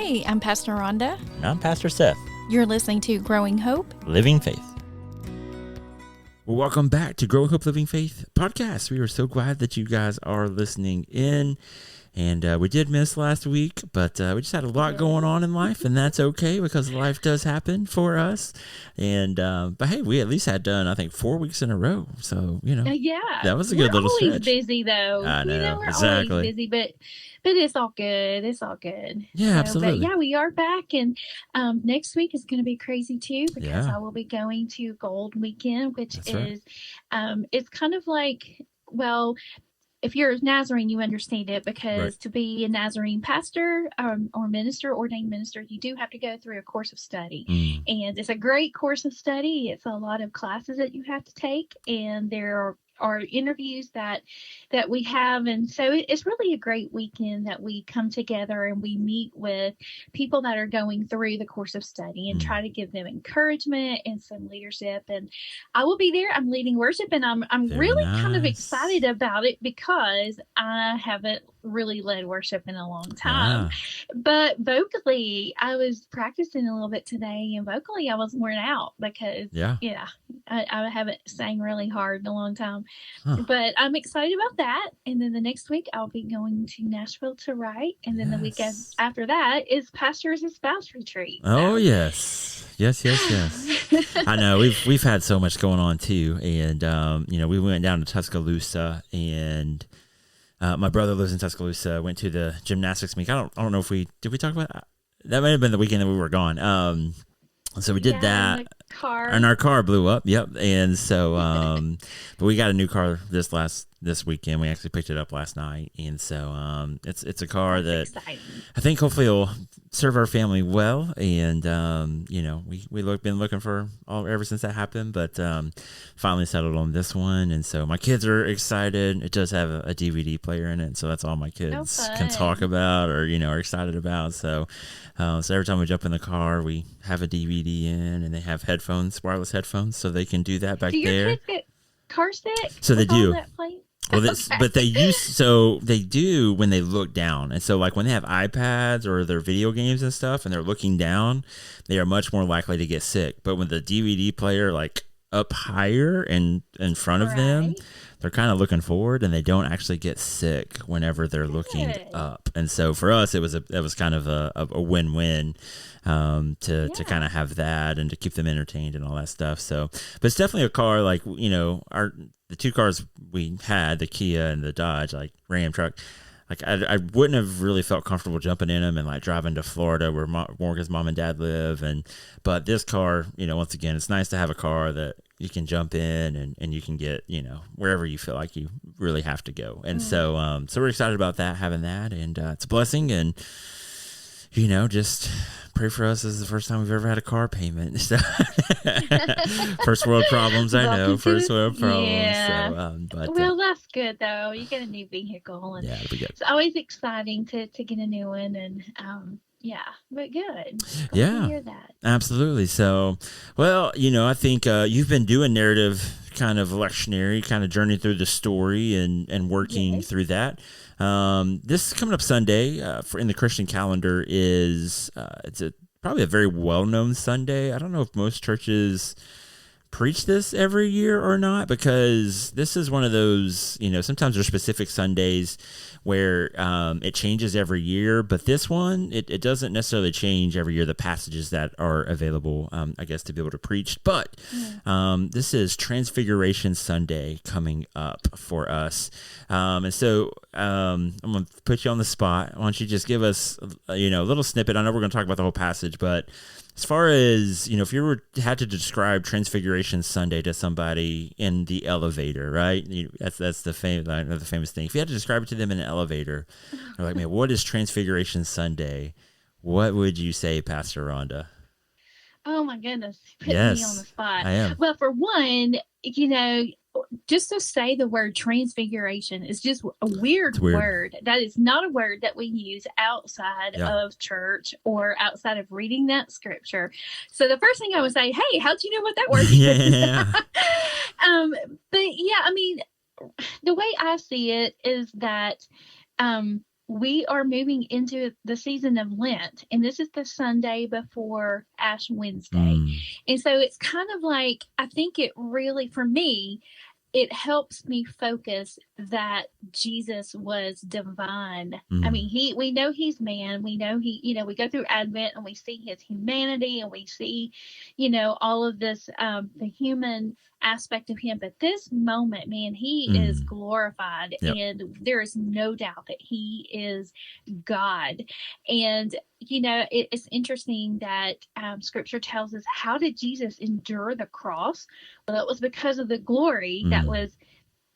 Hey, I'm Pastor Rhonda. And I'm Pastor Seth. You're listening to Growing Hope, Living Faith. Well, welcome back to Growing Hope, Living Faith podcast. We are so glad that you guys are listening in. And we did miss last week, but we just had a lot going on in life, and that's okay because life does happen for us. And but hey, we at least had done, I think, 4 weeks in a row. So, that was a good little stretch. We're always busy, though. I know, We're exactly. always busy, but it's all good. It's all good. Yeah, absolutely. But yeah, we are back, and next week is going to be crazy too because I will be going to Gold Weekend, which That's is it's kind of like, well, if you're a Nazarene, you understand it because to be a Nazarene pastor or minister, ordained minister, you do have to go through a course of study. And it's a great course of study. It's a lot of classes that you have to take, and there are interviews that we have. And so it's really a great weekend that we come together and we meet with people that are going through the course of study and try to give them encouragement and some leadership. And I will be there. I'm leading worship, and I'm really kind of excited about it because I haven't really led worship in a long time. But vocally, I was practicing a little bit today, and vocally I was worn out because I haven't sang really hard in a long time. But I'm excited about that. And then the next week I'll be going to Nashville to write, and then the weekend after that is Pastors and Spouse Retreat. Oh yes. I know we've had so much going on too, and we went down to Tuscaloosa, and my brother lives in Tuscaloosa. Went to the gymnastics meet. I don't know if we talk about that. That might have been the weekend that we were gone. So we did that, and our car blew up. Yep. And so, but we got a new car this weekend. We actually picked it up last night, and so it's a car that I think hopefully will serve our family well. And we've been looking for ever since that happened, but finally settled on this one. And so my kids are excited. It does have a DVD player in it, so that's all my kids can talk about or are excited about. So every time we jump in the car, we have a DVD in, and they have wireless headphones, so they can do that back there. Do your kids get car sick? So they do. Well, Okay. but they do when they look down. And so like when they have iPads or their video games and stuff and they're looking down, they are much more likely to get sick. But when the DVD player like up higher and in front of them, they're kind of looking forward and they don't actually get sick whenever they're looking up. And so for us, it was kind of a win-win to kind of have that and to keep them entertained and all that stuff. So, but it's definitely a car like, the two cars we had, the Kia and the Dodge, like Ram truck, like I wouldn't have really felt comfortable jumping in them and like driving to Florida where Morgan's mom and dad live. But this car, once again, it's nice to have a car that you can jump in and you can get, wherever you feel like you really have to go. And so we're excited about that, having that. And it's a blessing. And, just pray for us. This is the first time we've ever had a car payment. So first world problems, I know. First world problems. Yeah. So, that's good though. You get a new vehicle, and it'll be good. It's always exciting to get a new one, and but good. Glad to hear that. Absolutely. So, well, I think you've been doing narrative kind of lectionary, kind of journey through the story and working through that. This coming up Sunday in the Christian calendar is probably a very well-known Sunday. I don't know if most churches preach this every year or not, because this is one of those, sometimes there's specific Sundays where it changes every year, but this one, it doesn't necessarily change every year, the passages that are available, I guess, to be able to preach. But this is Transfiguration Sunday coming up for us. And so I'm going to put you on the spot. Why don't you just give us, a little snippet? I know we're going to talk about the whole passage, but as far as, if you had to describe Transfiguration Sunday to somebody in the elevator, right? That's the famous thing. If you had to describe it to them in an elevator, they're like, man, what is Transfiguration Sunday? What would you say, Pastor Rhonda? Oh my goodness, put me on the spot. I am. Well, for one, just to say the word transfiguration is just a weird word. That is not a word that we use outside of church or outside of reading that scripture. So the first thing I would say, hey, how'd you know what that word is? But the way I see it is that we are moving into the season of Lent, and this is the Sunday before Ash Wednesday. And so it's kind of like, I think it really, for me, it helps me focus that Jesus was divine. I mean, we know he's man. We know we go through Advent and we see his humanity and we see, all of this, the human aspect of him. But this moment, man, he is glorified. Yep. And there is no doubt that he is God. And, it's interesting that scripture tells us, how did Jesus endure the cross? Well, that was because of the glory that was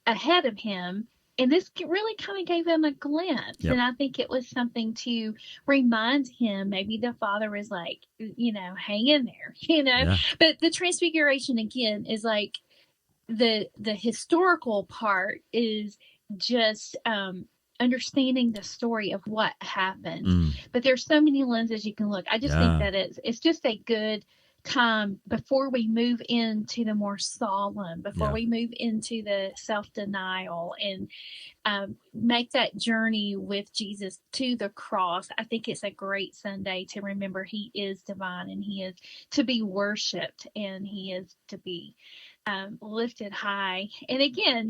ahead of him. And this really kind of gave him a glimpse. Yep. And I think it was something to remind him, maybe the Father is like, hang in there, Yeah. But the Transfiguration, again, is like the historical part is just understanding the story of what happened. But there's so many lenses you can look. I just think that it's just a good time before we move into the more solemn, before we move into the self-denial and make that journey with Jesus to the cross. I think it's a great Sunday to remember he is divine and he is to be worshiped and he is to be lifted high. And again,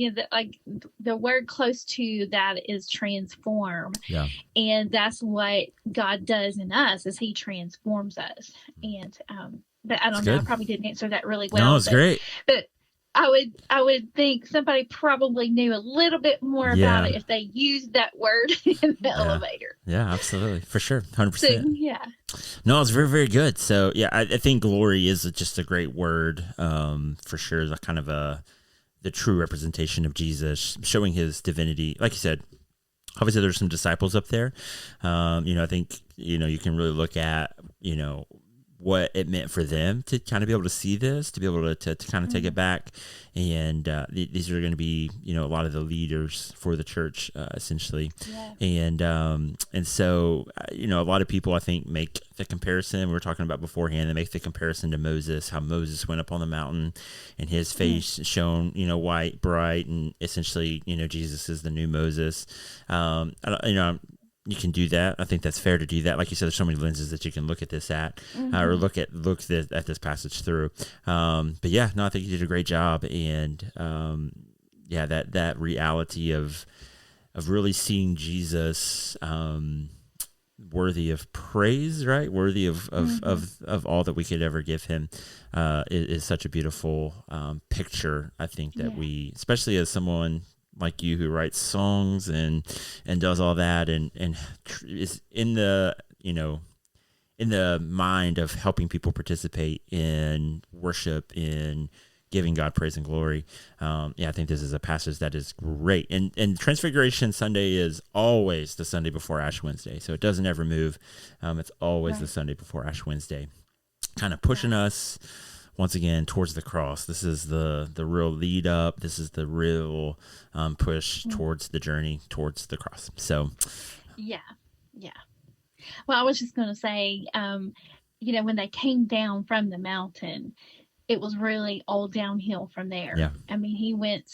the word close to that is transform. Yeah. And that's what God does in us, is he transforms us. And but I don't know, I probably didn't answer that really well. No, it's great. But I would think somebody probably knew a little bit more about it if they used that word in the elevator. Yeah, absolutely. For sure. 100%. So, yeah. No, it's very, very good. So, yeah, I think glory is just a great word, for sure. The kind of the true representation of Jesus, showing his divinity. Like you said, obviously there's some disciples up there. I think, you can really look at, what it meant for them to kind of be able to see this, to be able to kind of take it back. And these are going to be, a lot of the leaders for the church, essentially. Yeah. And so, a lot of people, I think, make the comparison we were talking about beforehand. They make the comparison to Moses, how Moses went up on the mountain and his face shone, white, bright, and essentially, Jesus is the new Moses. You can do that. I think that's fair to do that. Like you said, there's so many lenses that you can look at this at, or look at this passage through. But yeah, no, I think you did a great job. And that reality of really seeing Jesus worthy of praise, right? Worthy of all that we could ever give him, is such a beautiful picture. I think that we, especially as someone like you who writes songs and does all that and is in the mind of helping people participate in worship, in giving God praise and glory. I think this is a passage that is great. And Transfiguration Sunday is always the Sunday before Ash Wednesday, so it doesn't ever move. It's always the Sunday before Ash Wednesday, kind of pushing us once again towards the cross. This is the real lead up. This is the real push towards the journey towards the cross. So yeah. Well, I was just going to say, when they came down from the mountain, it was really all downhill from there. Yeah. I mean, he went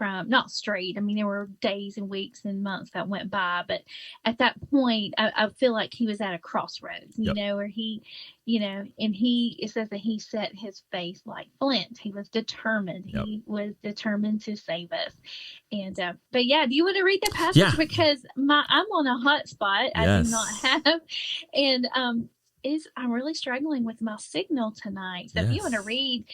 not straight. I mean, there were days and weeks and months that went by, but at that point, I feel like he was at a crossroads, where he, and it says that he set his face like flint. He was determined. He was determined to save us. And, but yeah, do you want to read the passage? Yeah. Because I'm on a hot spot. I do not have. And, I'm really struggling with my signal tonight. So if you want to read,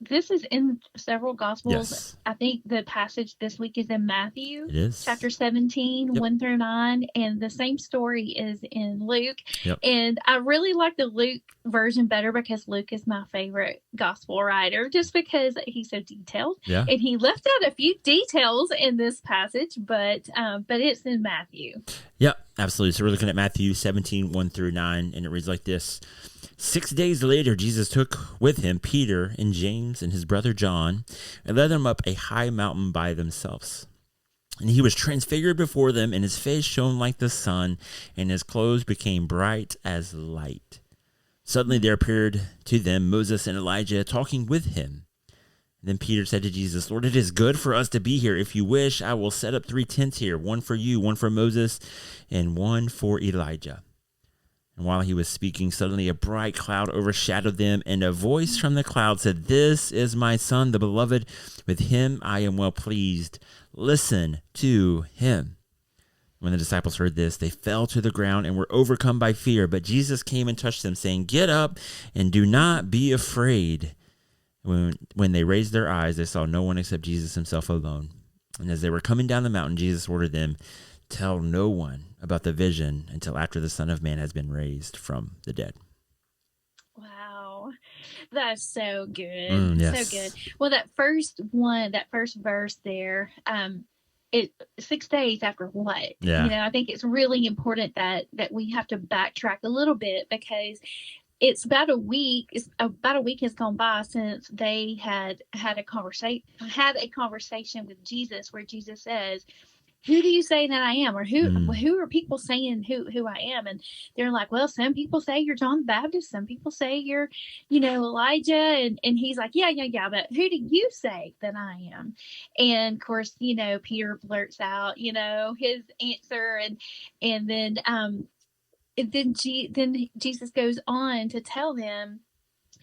this is in several Gospels. Yes. I think the passage this week is in Matthew. It is. Chapter 17, 1 through 9. And the same story is in Luke. Yep. And I really like the Luke version better because Luke is my favorite Gospel writer, just because he's so detailed. Yeah. And he left out a few details in this passage, but it's in Matthew. Yep, absolutely. So we're looking at Matthew 17, 1 through 9, and it reads like this. 6 days later, Jesus took with him Peter and James and his brother John and led them up a high mountain by themselves. And he was transfigured before them, and his face shone like the sun, and his clothes became bright as light. Suddenly there appeared to them Moses and Elijah talking with him. Then Peter said to Jesus, Lord, it is good for us to be here. If you wish, I will set up 3 tents here, one for you, one for Moses, and one for Elijah. And while he was speaking, suddenly a bright cloud overshadowed them, and a voice from the cloud said, This is my son, the beloved. With him I am well pleased. Listen to him. When the disciples heard this, they fell to the ground and were overcome by fear. But Jesus came and touched them, saying, Get up and do not be afraid. When they raised their eyes, they saw no one except Jesus himself alone. And as they were coming down the mountain, Jesus ordered them, Tell no one about the vision until after the Son of Man has been raised from the dead. Wow. That's so good. Yes. So good. Well, that first verse there, 6 days after what? Yeah. I think it's really important that we have to backtrack a little bit, because it's about a week has gone by since they had a conversation with Jesus, where Jesus says, who do you say that I am? Or who are people saying who I am? And they're like, well, some people say you're John the Baptist. Some people say you're, Elijah. And he's like, yeah. But who do you say that I am? And of course, Peter blurts out, his answer. And then Jesus goes on to tell them,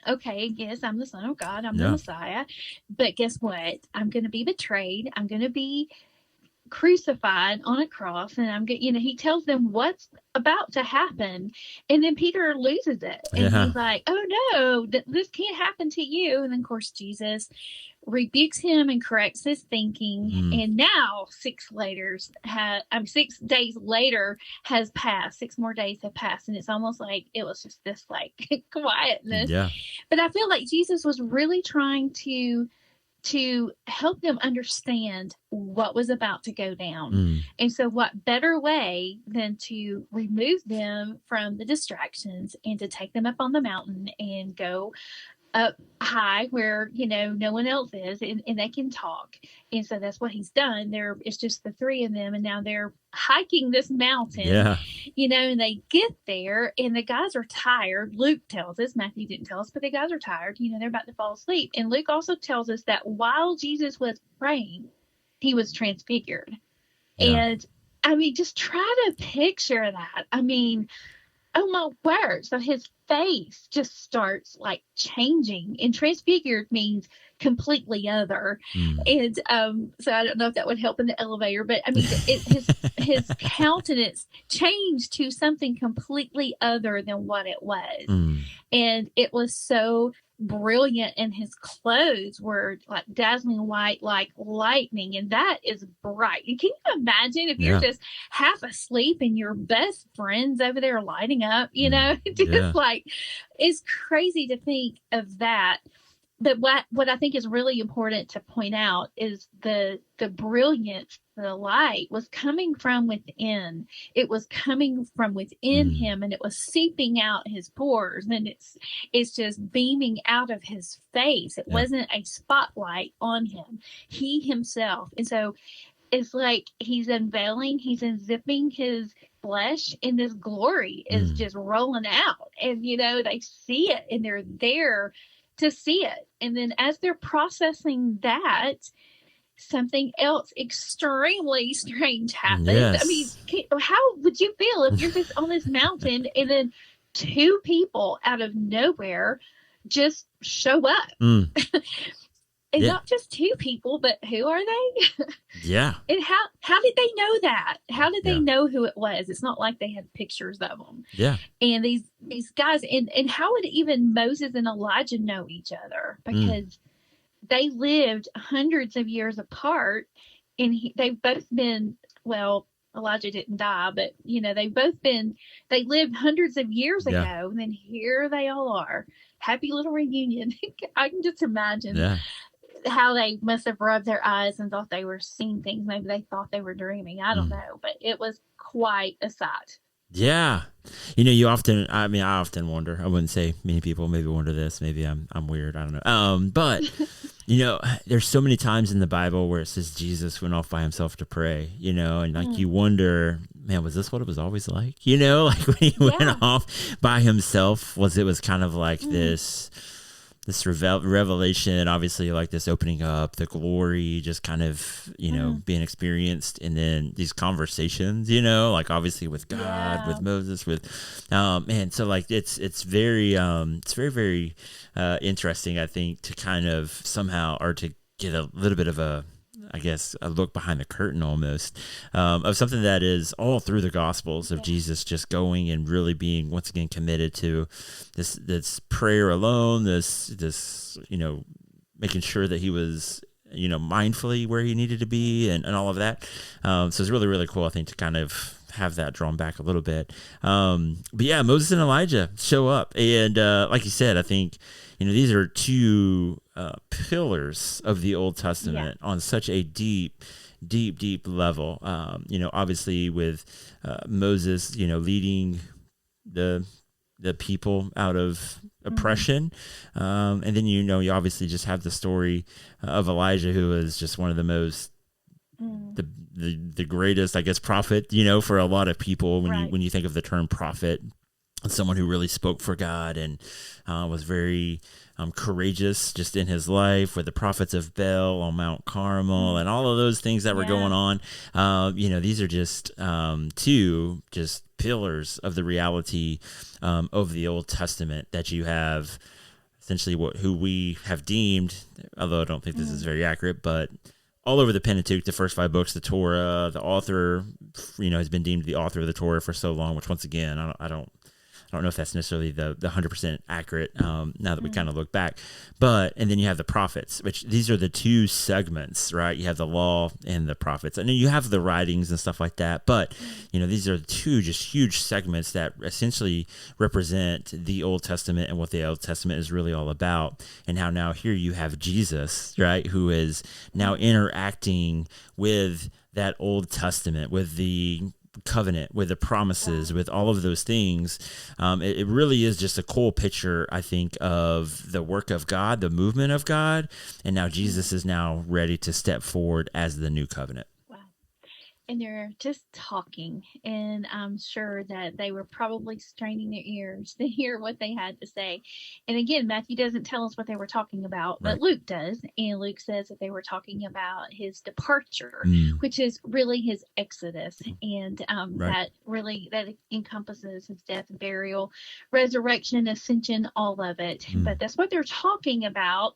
okay, yes, I'm the Son of God. I'm the Messiah. But guess what? I'm going to be betrayed. I'm going to be crucified on a cross, and he tells them what's about to happen, and then Peter loses it, and he's like, oh no, this can't happen to you. And then of course Jesus rebukes him and corrects his thinking. And now 6 days later has passed. 6 more days have passed, and it's almost like it was just this like quietness. But I feel like Jesus was really trying to help them understand what was about to go down. And so what better way than to remove them from the distractions and to take them up on the mountain and go up high where, no one else is, and they can talk. And so that's what he's done. It's just the 3 of them, and now they're hiking this mountain, and they get there, and the guys are tired. Luke tells us, Matthew didn't tell us, but the guys are tired. They're about to fall asleep. And Luke also tells us that while Jesus was praying, he was transfigured. And just try to picture that. Oh my word. So his face just starts like changing, and transfigured means completely other. And so I don't know if that would help in the elevator, but his countenance changed to something completely other than what it was. And it was so brilliant, and his clothes were like dazzling white like lightning, and that is bright. And can you imagine if you're just half asleep and your best friends over there lighting up, just like, it's crazy to think of that. But what I think is really important to point out is the brilliance, the light was coming from within. It was coming from within him, and it was seeping out his pores, and it's just beaming out of his face. It wasn't a spotlight on him, he himself. And so it's like he's unzipping his flesh, and this glory is just rolling out, and they see it, and they're there to see it. And then as they're processing that, something else extremely strange happens. How would you feel if you're just on this mountain and then 2 people out of nowhere just show up? And not just 2 people, but who are they? And how did they know that? How did they know who it was? It's not like they had pictures of them. And these guys, and how would even Moses and Elijah know each other? Because they lived hundreds of years apart, and they've both been, well, Elijah didn't die, but they lived hundreds of years ago, and then here they all are. Happy little reunion. I can just imagine how they must have rubbed their eyes and thought they were seeing things. Maybe they thought they were dreaming. I don't know, but it was quite a sight. Yeah. I often wonder, I wouldn't say many people maybe wonder this, maybe I'm weird, I don't know. But there's so many times in the Bible where it says Jesus went off by himself to pray, and like you wonder, man, was this what it was always like? Like when he went off by himself, was kind of like this this revelation, obviously, like this opening up, the glory, just kind of, being experienced, and then these conversations, like obviously with God, with Moses, with, man. So like it's very, very interesting, I think, to kind of somehow, or to get a little bit of a look behind the curtain almost, of something that is all through the Gospels of Jesus, just going and really being once again committed to this prayer alone, this making sure that he was mindfully where he needed to be, and all of that. So it's really, really cool, I think, to kind of have that drawn back a little bit. But yeah, Moses and Elijah show up, and like you said, I think these are two pillars of the Old Testament on such a deep level. Obviously with Moses, leading the people out of oppression, and then you obviously just have the story of Elijah, who is just one of the most the greatest, I guess, prophet, for a lot of people when you think of the term prophet. Someone who really spoke for God and was very courageous just in his life, with the prophets of Baal on Mount Carmel and all of those things that were going on. These are just two just pillars of the reality of the Old Testament, that you have essentially who we have deemed, although I don't think this is very accurate, but all over the Pentateuch, the first 5 books, the Torah, the author, has been deemed the author of the Torah for so long, which once again, I don't know if that's necessarily the 100% accurate now that we kind of look back. And then you have the prophets, which these are the two segments, right? You have the law and the prophets. And then you have the writings and stuff like that. But, these are two just huge segments that essentially represent the Old Testament and what the Old Testament is really all about. And how now here you have Jesus, right, who is now interacting with that Old Testament, with the covenant, with the promises, with all of those things. It really is just a cool picture, I think, of the work of God, the movement of God, and now Jesus is now ready to step forward as the new covenant. And they're just talking, and I'm sure that they were probably straining their ears to hear what they had to say. And again, Matthew doesn't tell us what they were talking about, but Luke does. And Luke says that they were talking about his departure, which is really his exodus. And that encompasses his death, burial, resurrection, ascension, all of it. But that's what they're talking about.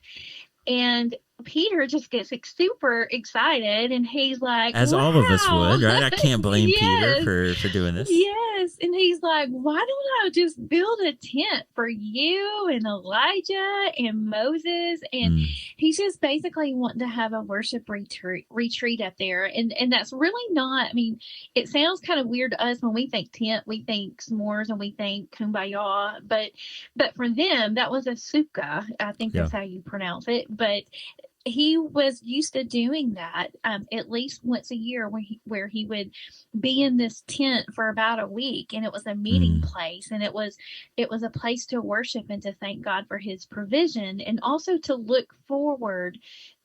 And Peter just gets super excited, and he's like, as wow. all of us would, right? I can't blame Peter for doing this. Yes. And he's like, why don't I just build a tent for you and Elijah and Moses? And he's just basically wanting to have a worship retreat up there. And that's really not, it sounds kind of weird to us when we think tent, we think s'mores, and we think kumbaya. But for them, that was a sukkah. I think that's how you pronounce it. But he was used to doing that at least once a year, where he would be in this tent for about a week, and it was a meeting place, and it was a place to worship and to thank God for his provision, and also to look forward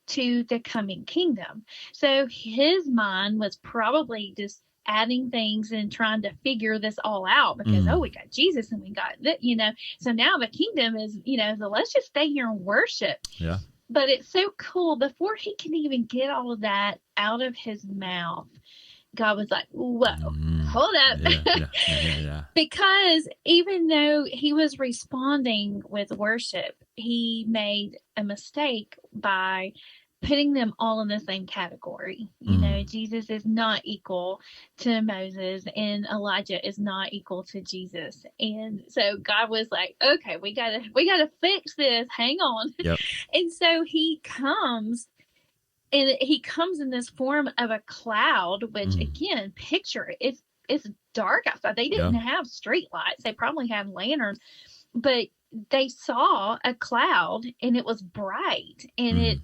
to the coming kingdom. So his mind was probably just adding things and trying to figure this all out, because we got Jesus and we got that, so now the kingdom is, so let's just stay here and worship. But it's so cool. Before he can even get all of that out of his mouth, God was like, whoa, hold up. Because even though he was responding with worship, he made a mistake by putting them all in the same category. Jesus is not equal to Moses, and Elijah is not equal to Jesus. And so God was like, okay, we gotta fix this. Hang on. And so he comes in this form of a cloud, which again, picture it. It's dark outside. They didn't have street lights. They probably had lanterns, but they saw a cloud, and it was bright, and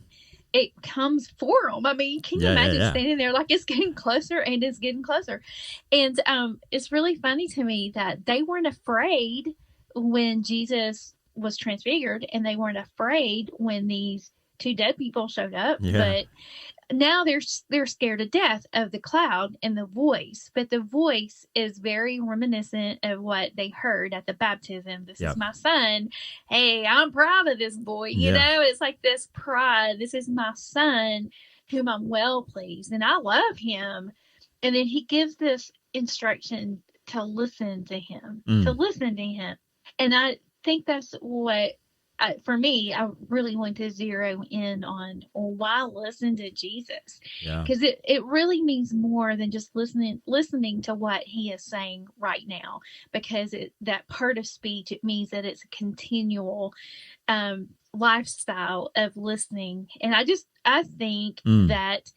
it comes for them. Can you imagine standing there, like, it's getting closer and it's getting closer. And it's really funny to me that they weren't afraid when Jesus was transfigured, and they weren't afraid when these two dead people showed up, Yeah. but now they're scared to death of the cloud and the voice, but the voice is very reminiscent of what they heard at the baptism. This Yep. is my son. Hey, I'm proud of this boy. You Yeah. know, it's like this pride. This is my son whom I'm well pleased, and I love him. And then he gives this instruction to listen to him, and I think that's what, for me, I really want to zero in on, well, why listen to Jesus? Yeah. Because it really means more than just listening to what he is saying right now. Because that part of speech, it means that it's a continual lifestyle of listening. And I think that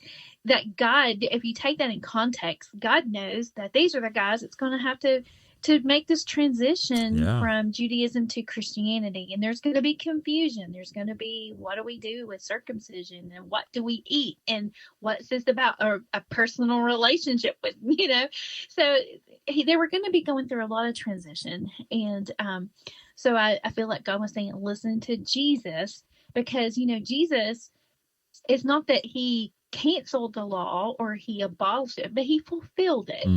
God, if you take that in context, God knows that these are the guys that's going to have to make this transition from Judaism to Christianity. And there's going to be confusion. There's going to be, what do we do with circumcision, and what do we eat, and what's this about a personal relationship with, so they were going to be going through a lot of transition. And so I feel like God was saying, listen to Jesus, because, Jesus, it's not that he canceled the law or he abolished it, but he fulfilled it.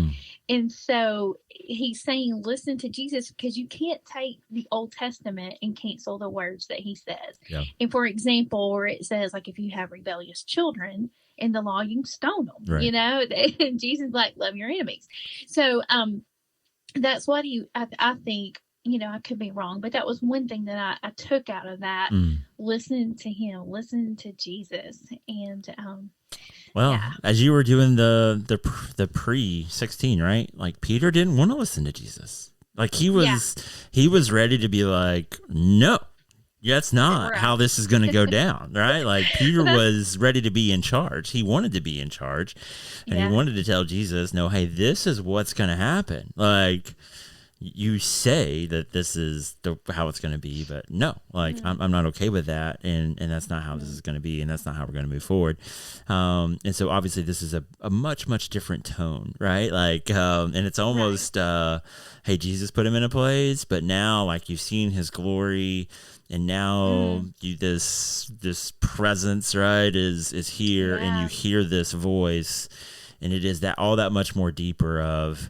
And so he's saying, listen to Jesus, because you can't take the Old Testament and cancel the words that he says. Yeah. And for example, where it says, like, if you have rebellious children in the law, you can stone them, right. And Jesus is like, love your enemies. So that's what I think, I could be wrong, but that was one thing that I took out of that. Listen to him, listen to Jesus. And as you were doing the pre-16, right? Like, Peter didn't want to listen to Jesus. Like, he was ready to be like, no, that's not how this is going to go down, right? Like, Peter was ready to be in charge. He wanted to be in charge, and he wanted to tell Jesus, no, hey, this is what's going to happen. Like, you say that this is how it's going to be, but no, like, I'm not okay with that, and that's not how this is going to be, and that's not how we're going to move forward. And so obviously this is a much, much different tone, right? Like, and it's almost, hey, Jesus put him in a place, but now, like, you've seen his glory, and now this presence, right, is here, and you hear this voice, and it is that all that much more deeper of,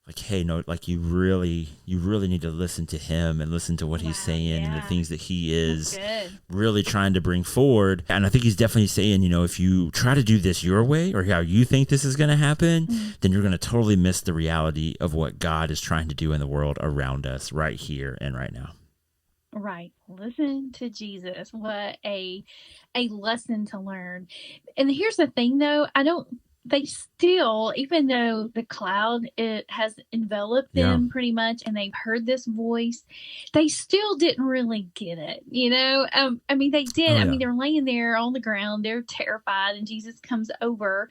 like, hey, no, like, you really need to listen to him and listen to what he's saying and the things that he is really trying to bring forward. And I think he's definitely saying, if you try to do this your way or how you think this is going to happen, then you're going to totally miss the reality of what God is trying to do in the world around us right here and right now. Right. Listen to Jesus. What a lesson to learn. And here's the thing, though. They still, even though the cloud, it has enveloped them pretty much, and they've heard this voice, they still didn't really get it. I mean, they did. I mean, they're laying there on the ground, they're terrified, and Jesus comes over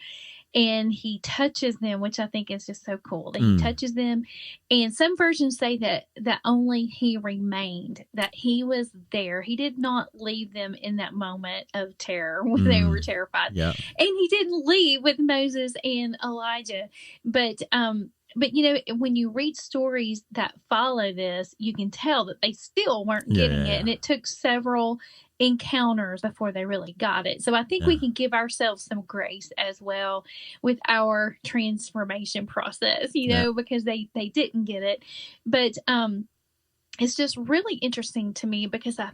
and he touches them, which I think is just so cool that he touches them. And some versions say that only he remained, that he was there. He did not leave them in that moment of terror when they were terrified. And he didn't leave with Moses and Elijah. But when you read stories that follow this, you can tell that they still weren't getting it. And it took several encounters before they really got it. So I think we can give ourselves some grace as well with our transformation process, because they didn't get it. But it's just really interesting to me, because as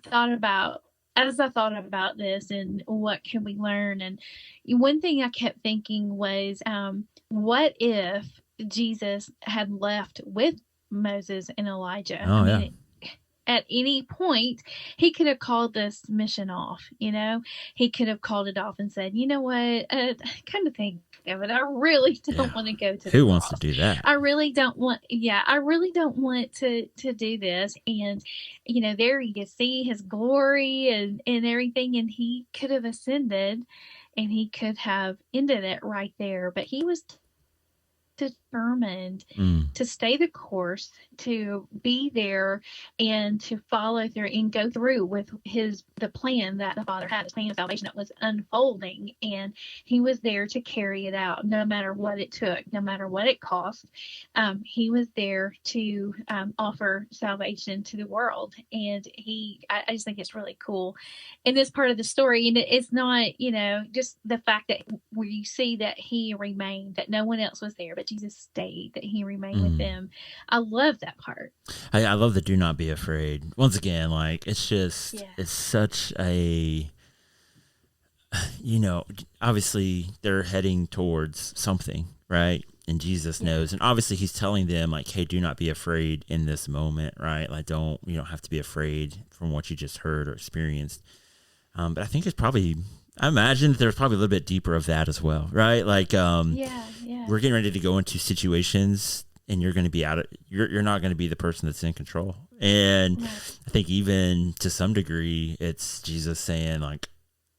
I thought about this and what can we learn, and one thing I kept thinking was, what if Jesus had left with Moses and Elijah? At any point, he could have called this mission off. He could have called it off and said, you know what, kind of think of it, I really don't want to go to the Who wants cross. to do that? I really don't want to do this. And, there you see his glory and everything, and he could have ascended and he could have ended it right there. But he was to determined Mm. to stay the course, to be there and to follow through and go through with the plan that the Father had, his plan of salvation that was unfolding. And he was there to carry it out, no matter what it took, no matter what it cost. He was there to offer salvation to the world. And I just think it's really cool in this part of the story. And it's not, just the fact that we see that he remained, that no one else was there, but Jesus stayed, that he remained with them. I love that part. I love the do not be afraid. Once again, like, it's just, it's such a, obviously they're heading towards something, right? And Jesus knows. And obviously he's telling them, like, hey, do not be afraid in this moment, right? Like, you don't have to be afraid from what you just heard or experienced. But I think it's probably, I imagine that there's probably a little bit deeper of that as well, right? Like, we're getting ready to go into situations and you're going to be you're not going to be the person that's in control. And I think even to some degree, it's Jesus saying, like,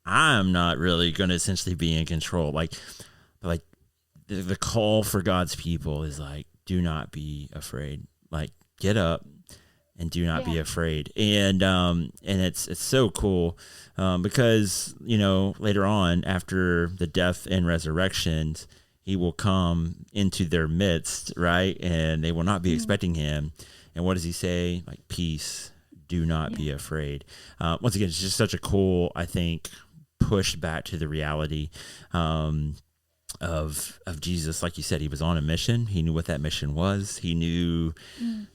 I'm not really going to essentially be in control. Like the call for God's people is like, do not be afraid. Like, get up and do not be afraid. And it's so cool because, later on after the death and resurrection, he will come into their midst, right? And they will not be expecting him. And what does he say? Like, peace, do not be afraid. Once again, it's just such a cool, I think, push back to the reality of Jesus. Like you said, he was on a mission. He knew what that mission was. He knew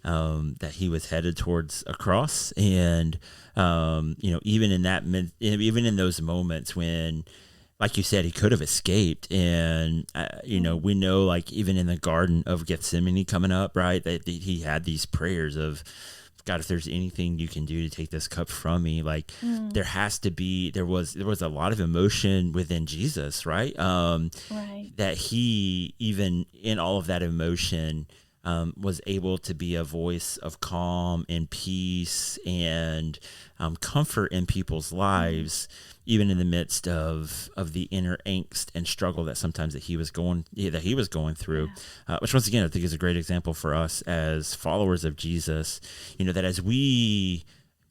that he was headed towards a cross. And even in those moments when, like you said, he could have escaped. And we know, like, even in the Garden of Gethsemane coming up, right, that he had these prayers of, God, if there's anything you can do to take this cup from me, like there was a lot of emotion within Jesus, right? That he, even in all of that emotion, was able to be a voice of calm and peace and comfort in people's lives, even in the midst of the inner angst and struggle that sometimes that he was going through, which once again I think is a great example for us as followers of Jesus. That as we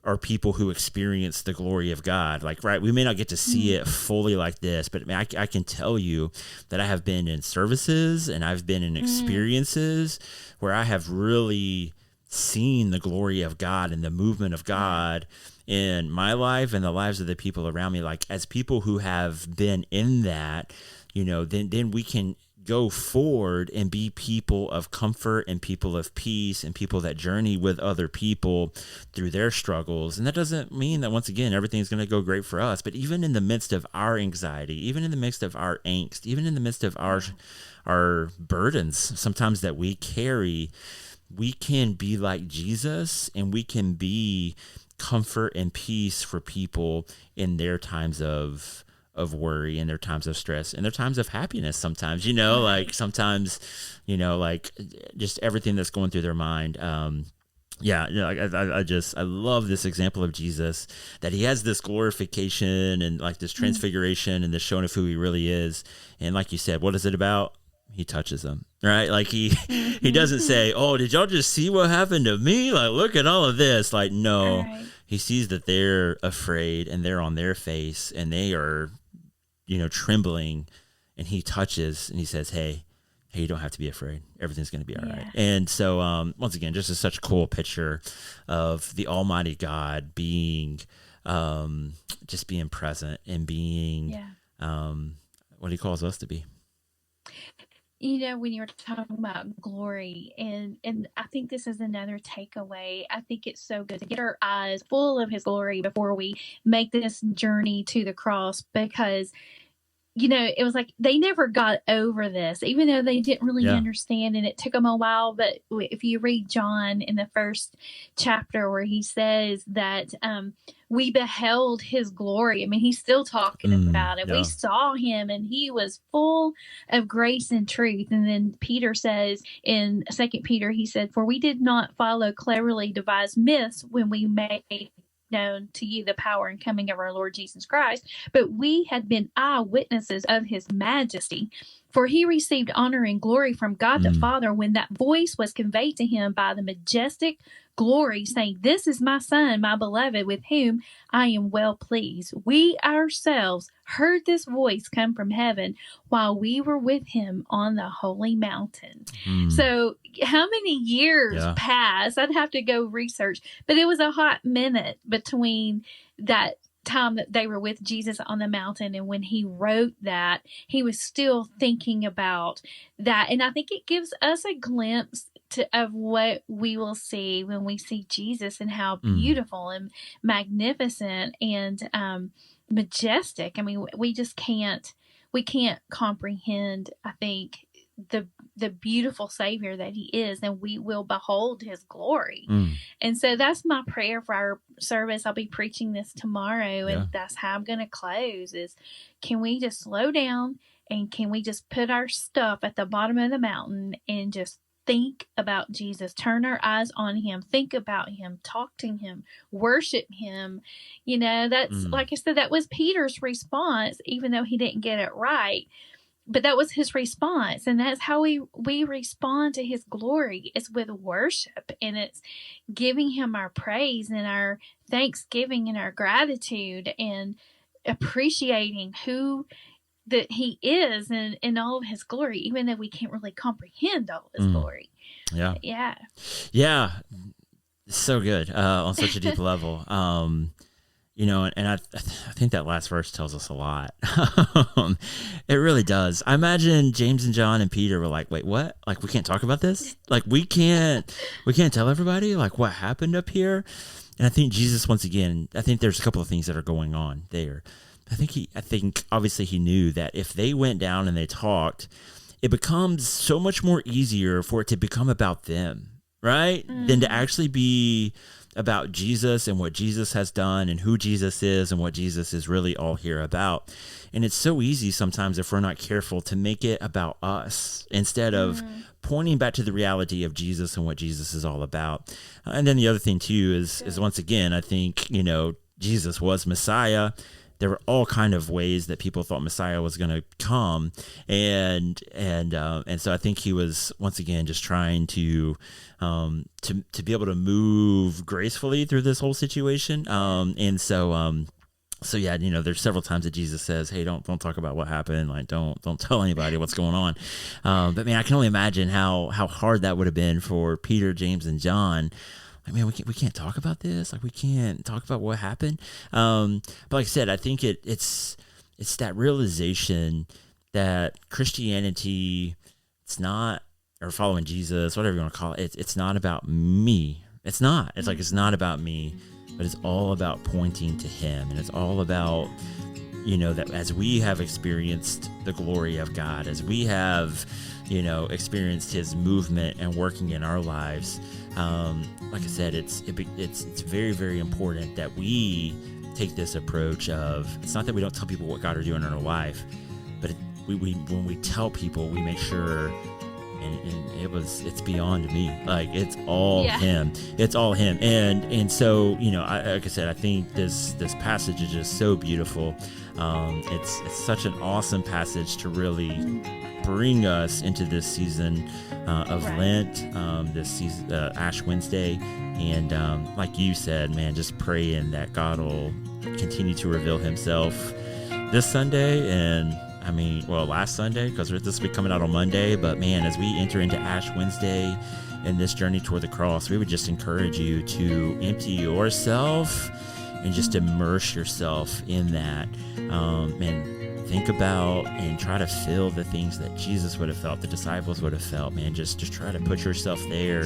are people who experience the glory of God, like, right, we may not get to see it fully like this, but I can tell you that I have been in services and I've been in experiences where I have really seen the glory of God and the movement of God in my life and the lives of the people around me. Like, as people who have been in that, then we can go forward and be people of comfort and people of peace and people that journey with other people through their struggles. And that doesn't mean that, once again, everything's going to go great for us, but even in the midst of our anxiety, even in the midst of our angst, even in the midst of our burdens sometimes that we carry, we can be like Jesus and we can be comfort and peace for people in their times of worry, in their times of stress, in their times of happiness sometimes, like sometimes, like just everything that's going through their mind. I love this example of Jesus, that he has this glorification and like this transfiguration and this showing of who he really is. And like you said, what is it about? He touches them, right? Like he doesn't say, oh, did y'all just see what happened to me? Like, look at all of this. Like, no, he sees that they're afraid and they're on their face and they are, trembling, and he touches and he says, hey, you don't have to be afraid. Everything's going to be all right. And so, once again, just such a cool picture of the Almighty God being, just being present and being, what he calls us to be. When you're talking about glory, and I think this is another takeaway. I think it's so good to get our eyes full of his glory before we make this journey to the cross, because it was like they never got over this, even though they didn't really understand, and it took them a while. But if you read John in the first chapter where he says that we beheld his glory, I mean, he's still talking about it. We saw him and he was full of grace and truth. And then Peter says in 2 Peter, he said, for we did not follow cleverly devised myths when we made known to you the power and coming of our Lord Jesus Christ, but we had been eyewitnesses of his majesty. For he received honor and glory from God the Father when that voice was conveyed to him by the majestic glory, saying, "This is my Son, my beloved, with whom I am well pleased." We ourselves heard this voice come from heaven while we were with him on the holy mountain. So how many years passed? I'd have to go research, but it was a hot minute between that time that they were with Jesus on the mountain and when he wrote that, he was still thinking about that. And I think it gives us a glimpse of what we will see when we see Jesus, and how beautiful and magnificent and majestic. I mean, we can't comprehend, I think, the beautiful Savior that he is, and we will behold his glory. And so that's my prayer for our service. I'll be preaching this tomorrow, and that's how I'm going to close, is can we just slow down, and can we just put our stuff at the bottom of the mountain and just think about Jesus, turn our eyes on him, think about him, talk to him, worship him. You know, that's like I said, that was Peter's response, even though he didn't get it right. But that was his response, and that's how we respond to his glory. It's with worship, and it's giving him our praise and our thanksgiving and our gratitude, and appreciating who that he is and in all of his glory, even though we can't really comprehend all of his glory. Yeah. It's so good on such a deep level. You know, and I think that last verse tells us a lot. It really does. I imagine James and John and Peter were like, "Wait, what? Like, we can't talk about this? Like, we can't tell everybody like what happened up here?" And I think Jesus, once again, I think there's a couple of things that are going on there. I think obviously he knew that if they went down and they talked, it becomes so much more easier for it to become about them, right? Than to actually be about Jesus and what Jesus has done and who Jesus is and what Jesus is really all here about. And it's so easy sometimes, if we're not careful, to make it about us instead of pointing back to the reality of Jesus and what Jesus is all about. And then the other thing too is once again, I think, you know, Jesus was Messiah. There were all kind of ways that people thought Messiah was going to come, and so I think he was once again just trying to be able to move gracefully through this whole situation, and so yeah, you know, there's several times that Jesus says, "Hey, don't talk about what happened, like don't tell anybody what's going on," but man, I can only imagine how hard that would have been for Peter, James, and John. Like, man, we can't talk about this. Like, we can't talk about what happened. But like I said, I think it's that realization that Christianity, it's not, or following Jesus, whatever you want to call it, it's not about me. It's not. It's like, it's not about me, but it's all about pointing to him. And it's all about, you know, that as we have experienced the glory of God, as we have, you know, experienced his movement and working in our lives, like I said, it's very, very important that we take this approach of, it's not that we don't tell people what God are doing in our life, but when we tell people, we make sure, and it's beyond me. Like, it's all him. It's all him. And so, you know, like I said, I think this passage is just so beautiful. It's such an awesome passage to really bring us into this season of Lent, this season, Ash Wednesday, and like you said, man, just praying that God will continue to reveal himself this Sunday, and I mean, well, last Sunday, because this will be coming out on Monday, but man, as we enter into Ash Wednesday and this journey toward the cross, we would just encourage you to empty yourself and just immerse yourself in that, and think about and try to feel the things that Jesus would have felt, the disciples would have felt, man. Just try to put yourself there,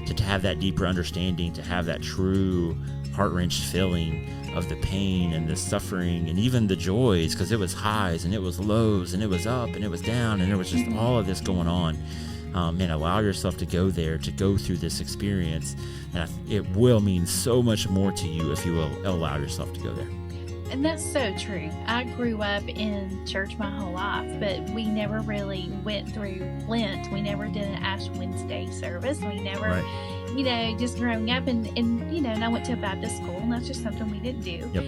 to have that deeper understanding, to have that true heart-wrenched feeling of the pain and the suffering and even the joys, because it was highs and it was lows and it was up and it was down and there was just all of this going on. Man, allow yourself to go there, to go through this experience, and it will mean so much more to you if you will allow yourself to go there. And that's so true. I grew up in church my whole life, but we never really went through Lent. We never did an Ash Wednesday service. We never just growing up and I went to a Baptist school, and that's just something we didn't do. Yep.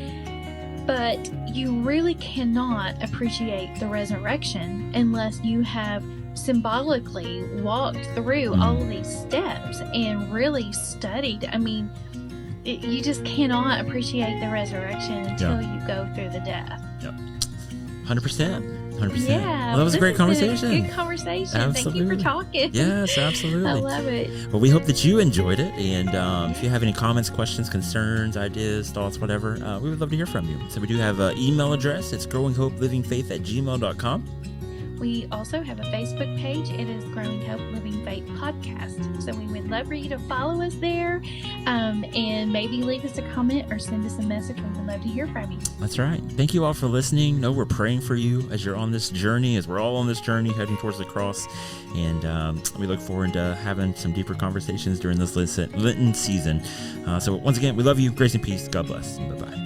But you really cannot appreciate the resurrection unless you have symbolically walked through all of these steps and really studied. I mean, you just cannot appreciate the reresurrection until you go through the death. Yep. 100%. 100%. Yeah. Well, that was a great conversation. Good conversation. Absolutely. Thank you for talking. Yes, absolutely. I love it. Well, we hope that you enjoyed it. And if you have any comments, questions, concerns, ideas, thoughts, whatever, we would love to hear from you. So we do have an email address. It's growinghopelivingfaith@gmail.com. We also have a Facebook page. It is Growing Hope Living Faith Podcast. So we would love for you to follow us there, and maybe leave us a comment or send us a message. We would love to hear from you. That's right. Thank you all for listening. Know we're praying for you as you're on this journey, as we're all on this journey heading towards the cross. And we look forward to having some deeper conversations during this Lenten season. So once again, we love you. Grace and peace. God bless. Bye-bye.